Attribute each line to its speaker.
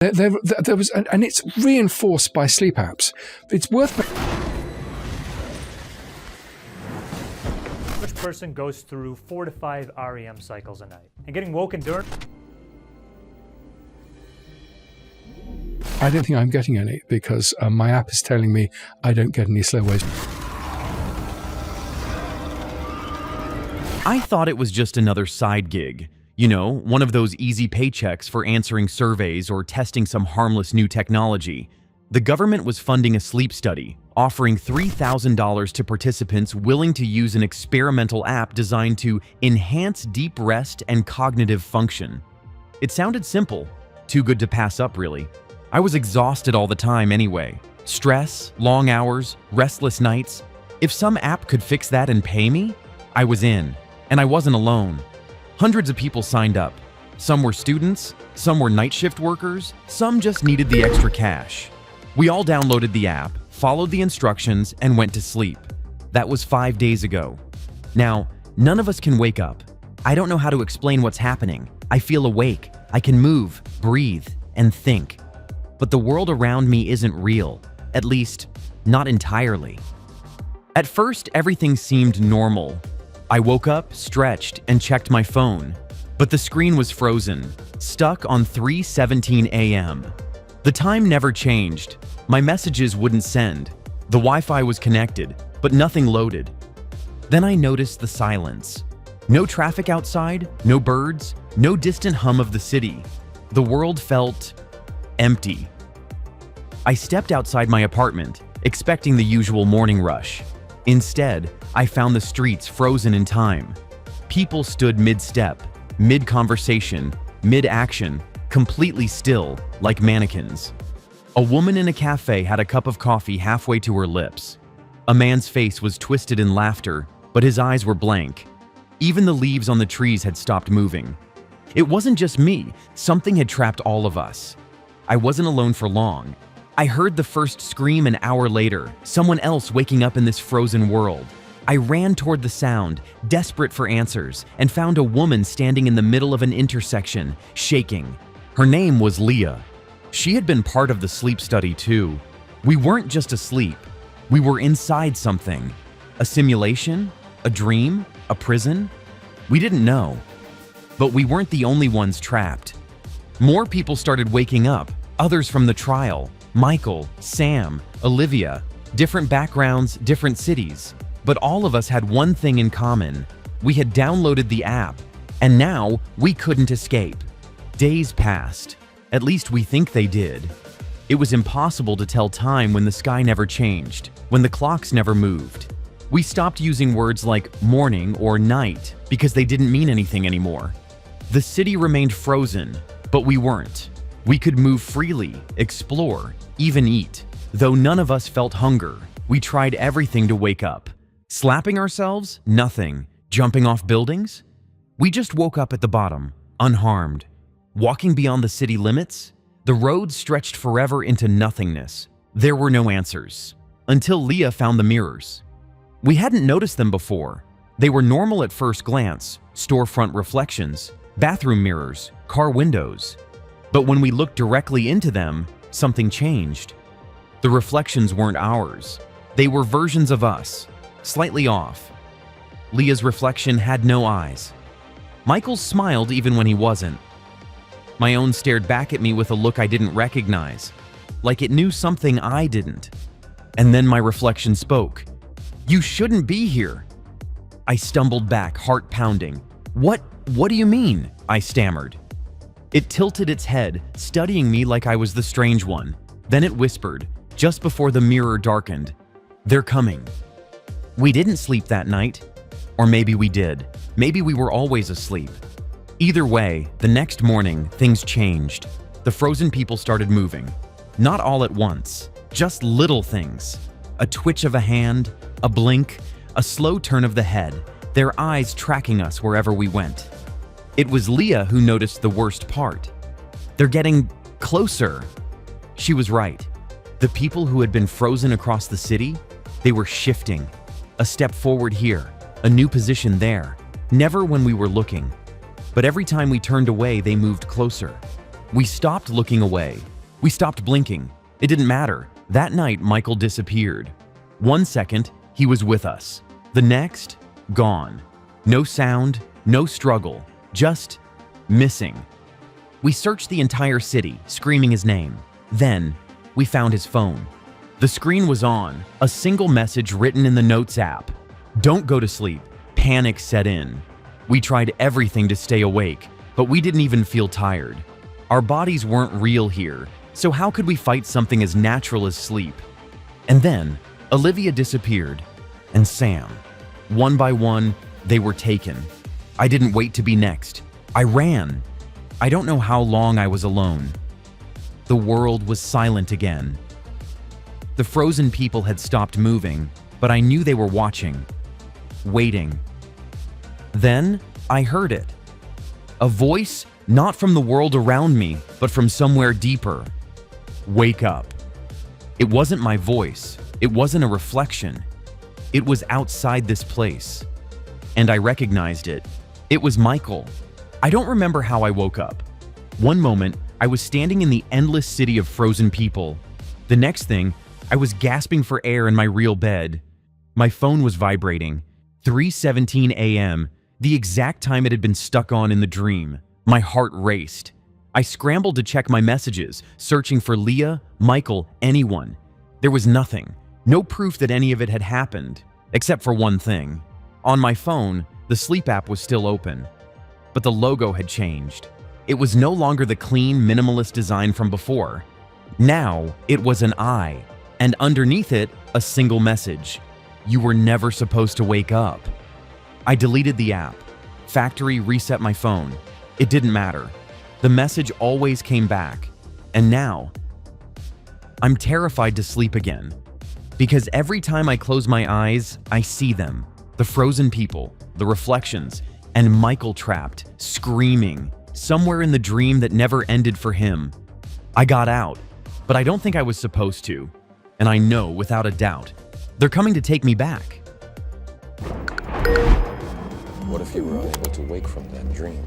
Speaker 1: There was, and it's reinforced by sleep apps. It's worth.
Speaker 2: Which person goes through 4 to 5 REM cycles a night? And getting woken during...
Speaker 1: I don't think I'm getting any because my app is telling me I don't get any slow waves.
Speaker 3: I thought it was just another side gig. You know, one of those easy paychecks for answering surveys or testing some harmless new technology. The government was funding a sleep study, offering $3,000 to participants willing to use an experimental app designed to enhance deep rest and cognitive function. It sounded simple, too good to pass up really. I was exhausted all the time anyway. Stress, long hours, restless nights. If some app could fix that and pay me, I was in. And I wasn't alone. Hundreds of people signed up. Some were students, some were night shift workers, some just needed the extra cash. We all downloaded the app, followed the instructions, and went to sleep. That was 5 days ago. Now, none of us can wake up. I don't know how to explain what's happening. I feel awake. I can move, breathe, and think. But the world around me isn't real. At least, not entirely. At first, everything seemed normal. I woke up, stretched, and checked my phone. But the screen was frozen, stuck on 3:17 a.m. The time never changed. My messages wouldn't send. The Wi-Fi was connected, but nothing loaded. Then I noticed the silence. No traffic outside, no birds, no distant hum of the city. The world felt empty. I stepped outside my apartment, expecting the usual morning rush. Instead, I found the streets frozen in time. People stood mid-step, mid-conversation, mid-action, completely still, like mannequins. A woman in a cafe had a cup of coffee halfway to her lips. A man's face was twisted in laughter, but his eyes were blank. Even the leaves on the trees had stopped moving. It wasn't just me, something had trapped all of us. I wasn't alone for long. I heard the first scream an hour later, someone else waking up in this frozen world. I ran toward the sound, desperate for answers, and found a woman standing in the middle of an intersection, shaking. Her name was Leah. She had been part of the sleep study too. We weren't just asleep. We were inside something. A simulation? A dream? A prison? We didn't know. But we weren't the only ones trapped. More people started waking up, others from the trial. Michael, Sam, Olivia, different backgrounds, different cities. But all of us had one thing in common. We had downloaded the app, and now we couldn't escape. Days passed. At least we think they did. It was impossible to tell time when the sky never changed, when the clocks never moved. We stopped using words like morning or night because they didn't mean anything anymore. The city remained frozen, but we weren't. We could move freely, explore, even eat. Though none of us felt hunger, we tried everything to wake up. Slapping ourselves? Nothing. Jumping off buildings? We just woke up at the bottom, unharmed. Walking beyond the city limits? The road stretched forever into nothingness. There were no answers. Until Leah found the mirrors. We hadn't noticed them before. They were normal at first glance, storefront reflections, bathroom mirrors, car windows. But when we looked directly into them, something changed. The reflections weren't ours. They were versions of us, slightly off. Leah's reflection had no eyes. Michael's smiled even when he wasn't. My own stared back at me with a look I didn't recognize, like it knew something I didn't. And then my reflection spoke. "You shouldn't be here." I stumbled back, heart pounding. What do you mean?" I stammered. It tilted its head, studying me like I was the strange one. Then it whispered, just before the mirror darkened, "They're coming." We didn't sleep that night. Or maybe we did. Maybe we were always asleep. Either way, the next morning, things changed. The frozen people started moving. Not all at once, just little things. A twitch of a hand, a blink, a slow turn of the head, their eyes tracking us wherever we went. It was Leah who noticed the worst part. "They're getting closer." She was right. The people who had been frozen across the city, they were shifting. A step forward here, a new position there. Never when we were looking. But every time we turned away, they moved closer. We stopped looking away. We stopped blinking. It didn't matter. That night, Michael disappeared. 1 second, he was with us. The next, gone. No sound, no struggle, just missing. We searched the entire city, screaming his name. Then, we found his phone. The screen was on, a single message written in the Notes app. Don't go to sleep. Panic set in. We tried everything to stay awake, but we didn't even feel tired. Our bodies weren't real here, so how could we fight something as natural as sleep? And then, Olivia disappeared, and Sam. One by one, they were taken. I didn't wait to be next. I ran. I don't know how long I was alone. The world was silent again. The frozen people had stopped moving, but I knew they were watching, waiting. Then I heard it. A voice, not from the world around me, but from somewhere deeper. Wake up. It wasn't my voice. It wasn't a reflection. It was outside this place. And I recognized it. It was Michael. I don't remember how I woke up. One moment, I was standing in the endless city of frozen people. The next thing, I was gasping for air in my real bed. My phone was vibrating. 3:17 a.m., the exact time it had been stuck on in the dream. My heart raced. I scrambled to check my messages, searching for Leah, Michael, anyone. There was nothing. No proof that any of it had happened, except for one thing. On my phone, the sleep app was still open, but the logo had changed. It was no longer the clean, minimalist design from before. Now, it was an eye, and underneath it, a single message. You were never supposed to wake up. I deleted the app. Factory reset my phone. It didn't matter. The message always came back. And now, I'm terrified to sleep again. Because every time I close my eyes, I see them. The frozen people, the reflections, and Michael trapped, screaming, somewhere in the dream that never ended for him. I got out, but I don't think I was supposed to. And I know, without a doubt, they're coming to take me back.
Speaker 4: What if you were unable to wake from that dream?